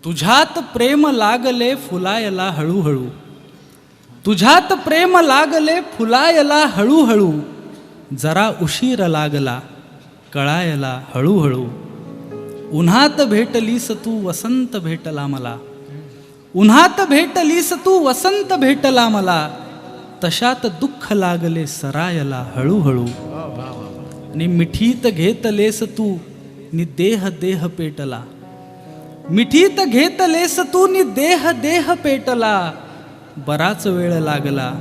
तुझ्यात प्रेम लागले फुलायला हळूहळू, तुझ्यात प्रेम लागले फुलायला हळूहळू, जरा उशीर लागला कळायला हळूहळू. उन्हात भेटलीस तू वसंत भेटला मला, उन्हात भेटलीस तू वसंत भेटला मला, तशात दुःख लागले सरायला हळूहळू. आणि मिठीत घेतलेस तू नि देह देह पेटला, मिठीत घेतलेस तू नि देह देह पेटला, बराच वेळ लागला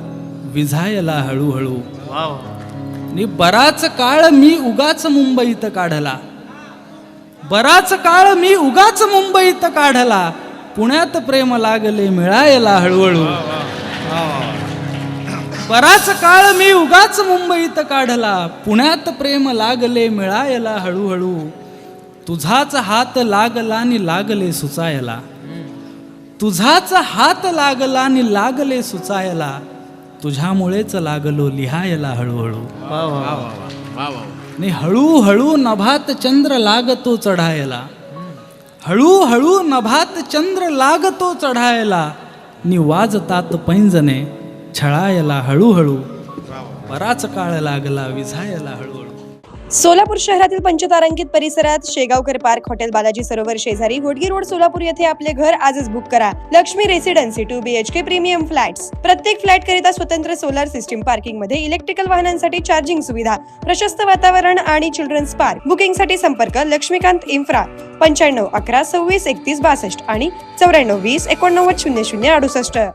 विझायला हळूहळू. नि बराच काळ मी उगाच मुंबईत काढला, बराच काळ मी उगाच मुंबईत काढला, पुण्यात प्रेम लागले मिळायला हळूहळू. बराच काळ मी उगाच मुंबईत काढला, पुण्यात प्रेम लागले मिळायला हळूहळू. तुझाच हात लागला आणि लागले सुचायला, तुझाच हात लागला आणि लागले सुचायला, तुझ्यामुळेच लागलो लिहायला हळूहळू. आणि हळूहळू नभात चंद्र लागतो चढायला, हळूहळू नभात चंद्र लागतो चढायला, नि वाजतात पैंजणे छळायला हळूहळू, बराच काळ लागला विझायला हळूहळू. सोलापूर शहरातील पंचतारांकित परिसरात शेगावकर पार्क हॉटेल बालाजी सरोवर शेजारी होडगी रोड सोलापूर येथे आपले घर आजच बुक करा. Lakshmi residency 2 BHK premium flats. प्रत्येक फ्लॅट करिता स्वतंत्र सोलर सिस्टीम, पार्किंग मध्ये इलेक्ट्रिकल वाहनांसाठी चार्जिंग सुविधा, प्रशस्त वातावरण आणि चिल्ड्रन्स पार्क. बुकिंग साठी संपर्क लक्ष्मीकांत इन्फ्रा 95 11 26 31 62 आणि 94 20 89 00 68.